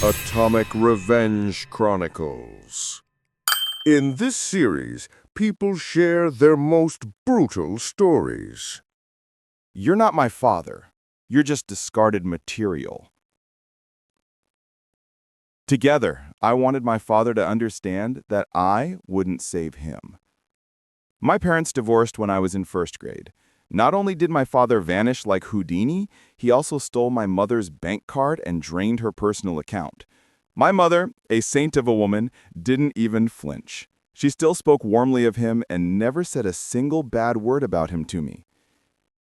Atomic Revenge Chronicles. In this series, people share their most brutal stories. You're not my father. You're just discarded material. Together, I wanted my father to understand that I wouldn't save him. My parents divorced when I was in first grade. Not only did my father vanish like Houdini, he also stole my mother's bank card and drained her personal account. My mother, a saint of a woman, didn't even flinch. She still spoke warmly of him and never said a single bad word about him to me.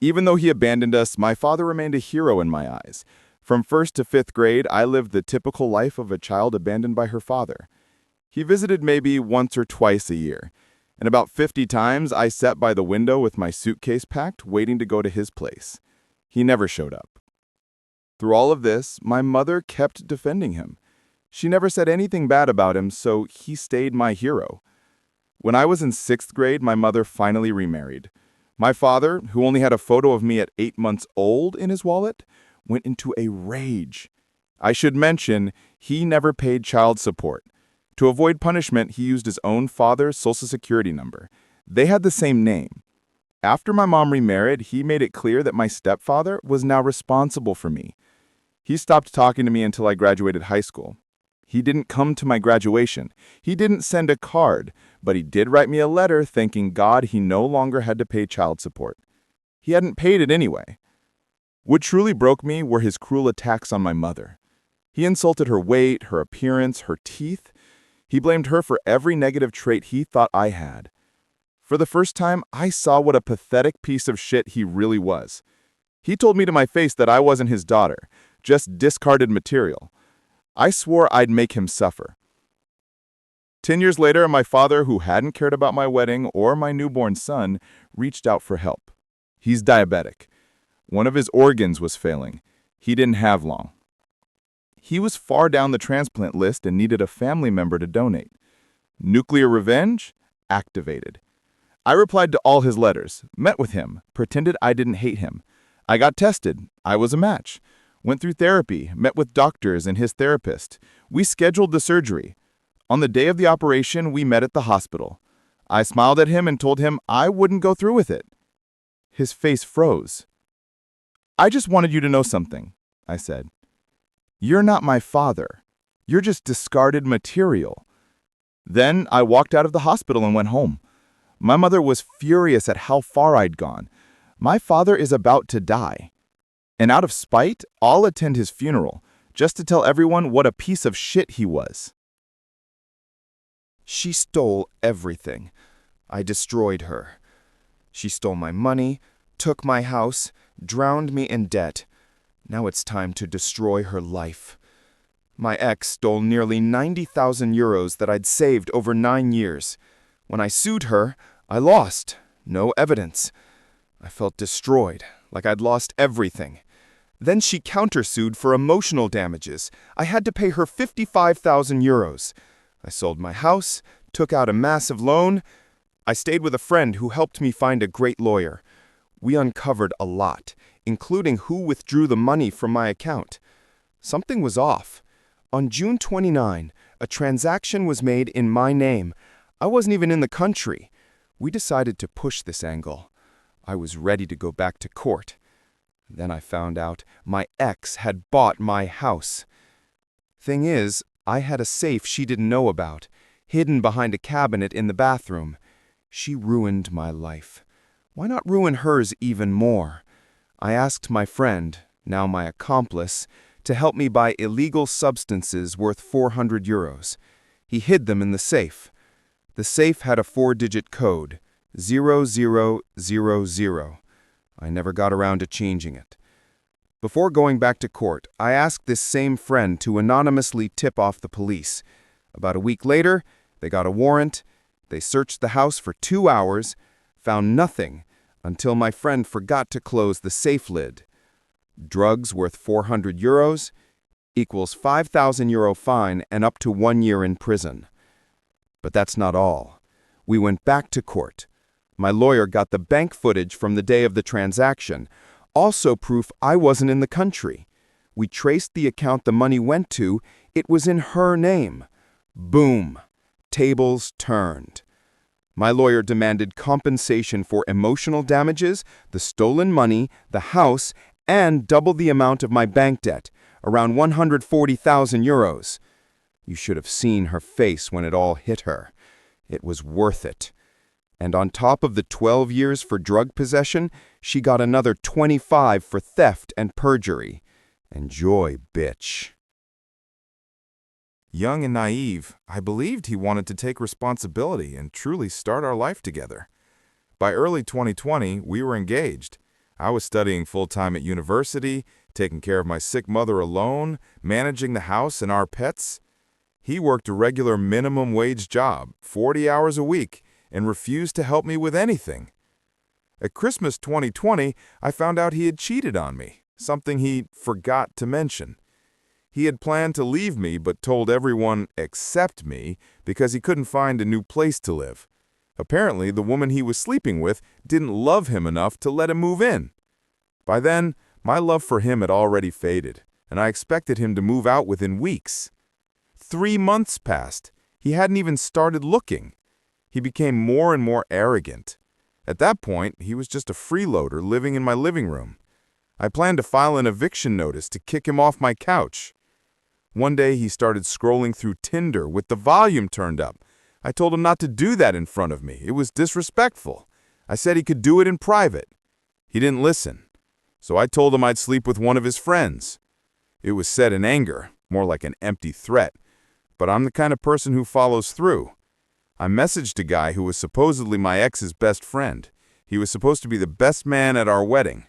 Even though he abandoned us, my father remained a hero in my eyes. From first to fifth grade, I lived the typical life of a child abandoned by her father. He visited maybe once or twice a year. And about 50 times, I sat by the window with my suitcase packed, waiting to go to his place. He never showed up. Through all of this, my mother kept defending him. She never said anything bad about him, so he stayed my hero. When I was in 6th grade, my mother finally remarried. My father, who only had a photo of me at 8 months old in his wallet, went into a rage. I should mention, he never paid child support. To avoid punishment, he used his own father's social security number. They had the same name. After my mom remarried, he made it clear that my stepfather was now responsible for me. He stopped talking to me until I graduated high school. He didn't come to my graduation. He didn't send a card, but he did write me a letter thanking God he no longer had to pay child support. He hadn't paid it anyway. What truly broke me were his cruel attacks on my mother. He insulted her weight, her appearance, her teeth. He blamed her for every negative trait he thought I had. For the first time, I saw what a pathetic piece of shit he really was. He told me to my face that I wasn't his daughter, just discarded material. I swore I'd make him suffer. 10 years later, my father, who hadn't cared about my wedding or my newborn son, reached out for help. He's diabetic. One of his organs was failing. He didn't have long. He was far down the transplant list and needed a family member to donate. Nuclear revenge? Activated. I replied to all his letters, met with him, pretended I didn't hate him. I got tested. I was a match. Went through therapy, met with doctors and his therapist. We scheduled the surgery. On the day of the operation, we met at the hospital. I smiled at him and told him I wouldn't go through with it. His face froze. "I just wanted you to know something," I said. "You're not my father. You're just discarded material." Then I walked out of the hospital and went home. My mother was furious at how far I'd gone. My father is about to die. And out of spite, I'll attend his funeral, just to tell everyone what a piece of shit he was. She stole everything. I destroyed her. She stole my money, took my house, drowned me in debt. Now it's time to destroy her life. My ex stole nearly 90,000 euros that I'd saved over 9 years. When I sued her, I lost. No evidence. I felt destroyed, like I'd lost everything. Then she countersued for emotional damages. I had to pay her 55,000 euros. I sold my house, took out a massive loan. I stayed with a friend who helped me find a great lawyer. We uncovered a lot, including who withdrew the money from my account. Something was off. On June 29, a transaction was made in my name. I wasn't even in the country. We decided to push this angle. I was ready to go back to court. Then I found out my ex had bought my house. Thing is, I had a safe she didn't know about, hidden behind a cabinet in the bathroom. She ruined my life. Why not ruin hers even more? I asked my friend, now my accomplice, to help me buy illegal substances worth 400 euros. He hid them in the safe. The safe had a 4-digit code, 0000. I never got around to changing it. Before going back to court, I asked this same friend to anonymously tip off the police. About a week later, they got a warrant. They searched the house for 2 hours, found nothing, until my friend forgot to close the safe lid. Drugs worth 400 euros equals 5,000 euro fine and up to 1 year in prison. But that's not all. We went back to court. My lawyer got the bank footage from the day of the transaction, also proof I wasn't in the country. We traced the account the money went to It was in her name. Boom. Tables turned. My lawyer demanded compensation for emotional damages, the stolen money, the house, and double the amount of my bank debt, around 140,000 euros. You should have seen her face when it all hit her. It was worth it. And on top of the 12 years for drug possession, she got another 25 for theft and perjury. Enjoy, bitch. Young and naive, I believed he wanted to take responsibility and truly start our life together. By early 2020, we were engaged. I was studying full-time at university, taking care of my sick mother alone, managing the house and our pets. He worked a regular minimum wage job, 40 hours a week, and refused to help me with anything. At Christmas 2020, I found out he had cheated on me, something he forgot to mention. He had planned to leave me but told everyone except me because he couldn't find a new place to live. Apparently, the woman he was sleeping with didn't love him enough to let him move in. By then, my love for him had already faded, and I expected him to move out within weeks. 3 months passed. He hadn't even started looking. He became more and more arrogant. At that point, he was just a freeloader living in my living room. I planned to file an eviction notice to kick him off my couch. One day, he started scrolling through Tinder with the volume turned up. I told him not to do that in front of me. It was disrespectful. I said he could do it in private. He didn't listen. So I told him I'd sleep with one of his friends. It was said in anger, more like an empty threat. But I'm the kind of person who follows through. I messaged a guy who was supposedly my ex's best friend. He was supposed to be the best man at our wedding.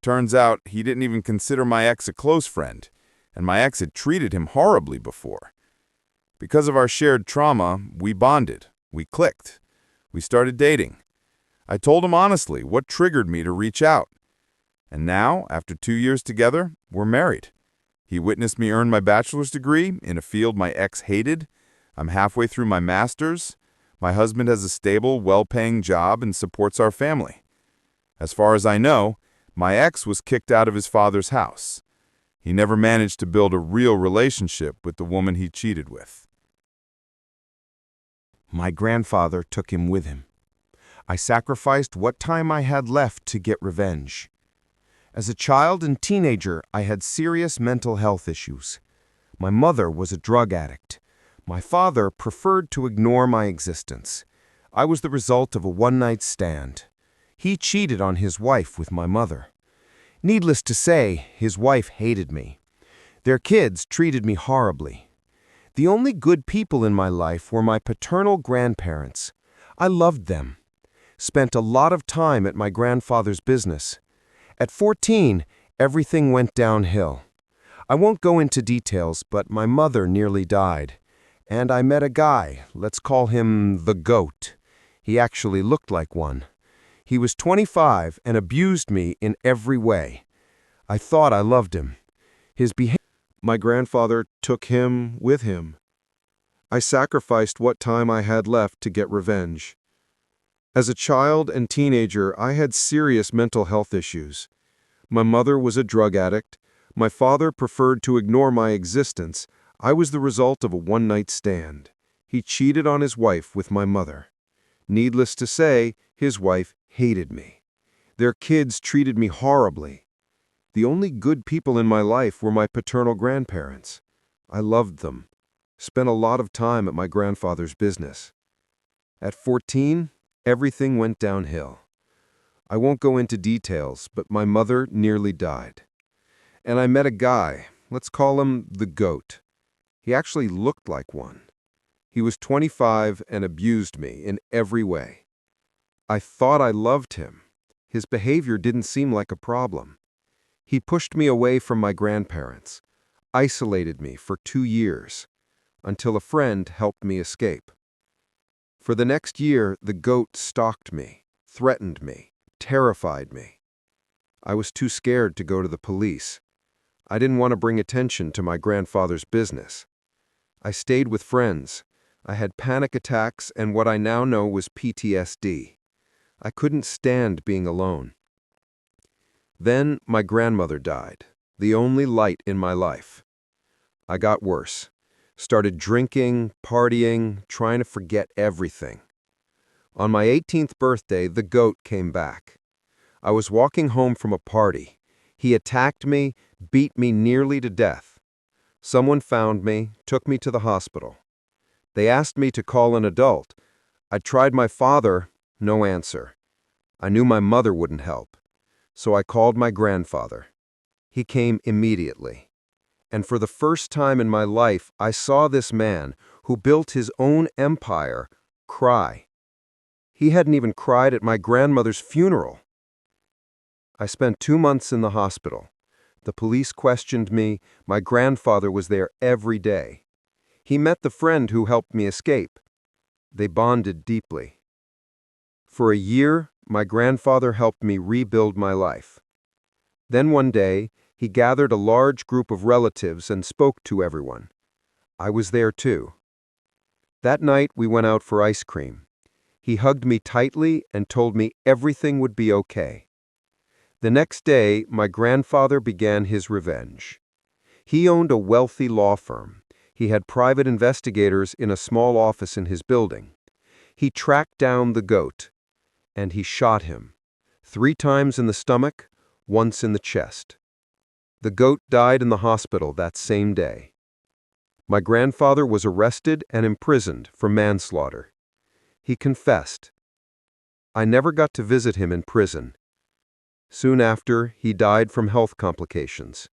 Turns out he didn't even consider my ex a close friend, and my ex had treated him horribly before. Because of our shared trauma, we bonded. We clicked. We started dating. I told him honestly what triggered me to reach out. And now, after 2 years together, we're married. He witnessed me earn my bachelor's degree in a field my ex hated. I'm halfway through my master's. My husband has a stable, well-paying job and supports our family. As far as I know, my ex was kicked out of his father's house. He never managed to build a real relationship with the woman he cheated with. My grandfather took him with him. I sacrificed what time I had left to get revenge. As a child and teenager, I had serious mental health issues. My mother was a drug addict. My father preferred to ignore my existence. I was the result of a one-night stand. He cheated on his wife with my mother. Needless to say, his wife hated me. Their kids treated me horribly. The only good people in my life were my paternal grandparents. I loved them. Spent a lot of time at my grandfather's business. At 14, everything went downhill. I won't go into details, but my mother nearly died. And I met a guy, let's call him the GOAT. He actually looked like one. He was 25 and abused me in every way. I thought I loved him. His behavior. My grandfather took him with him. I sacrificed what time I had left to get revenge. As a child and teenager, I had serious mental health issues. My mother was a drug addict. My father preferred to ignore my existence. I was the result of a one-night stand. He cheated on his wife with my mother. Needless to say, his wife hated me. Their kids treated me horribly. The only good people in my life were my paternal grandparents. I loved them. Spent a lot of time at my grandfather's business. At 14, everything went downhill. I won't go into details, but my mother nearly died. And I met a guy, let's call him the GOAT. He actually looked like one. He was 25 and abused me in every way. I thought I loved him. His behavior didn't seem like a problem. He pushed me away from my grandparents, isolated me for 2 years, until a friend helped me escape. For the next year, the GOAT stalked me, threatened me, terrified me. I was too scared to go to the police. I didn't want to bring attention to my grandfather's business. I stayed with friends. I had panic attacks and what I now know was PTSD. I couldn't stand being alone. Then my grandmother died, the only light in my life. I got worse. Started drinking, partying, trying to forget everything. On my 18th birthday, the goat came back. I was walking home from a party. He attacked me, beat me nearly to death. Someone found me, took me to the hospital. They asked me to call an adult. I tried my father, no answer. I knew my mother wouldn't help. So I called my grandfather. He came immediately. And for the first time in my life, I saw this man, who built his own empire, cry. He hadn't even cried at my grandmother's funeral. I spent 2 months in the hospital. The police questioned me. My grandfather was there every day. He met the friend who helped me escape. They bonded deeply. For a year, my grandfather helped me rebuild my life. Then one day, he gathered a large group of relatives and spoke to everyone. I was there too. That night, we went out for ice cream. He hugged me tightly and told me everything would be okay. The next day, my grandfather began his revenge. He owned a wealthy law firm. He had private investigators in a small office in his building. He tracked down the goat, and he shot him. 3 times in the stomach, once in the chest. The goat died in the hospital that same day. My grandfather was arrested and imprisoned for manslaughter. He confessed. I never got to visit him in prison. Soon after, he died from health complications.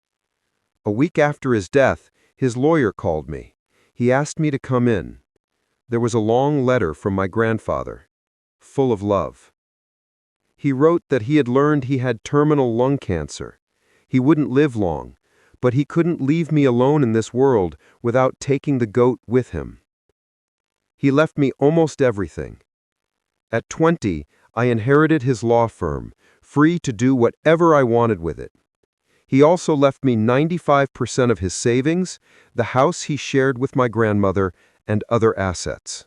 A week after his death, his lawyer called me. He asked me to come in. There was a long letter from my grandfather, full of love. He wrote that he had learned he had terminal lung cancer. He wouldn't live long, but he couldn't leave me alone in this world without taking the goat with him. He left me almost everything. At 20, I inherited his law firm, free to do whatever I wanted with it. He also left me 95% of his savings, the house he shared with my grandmother, and other assets.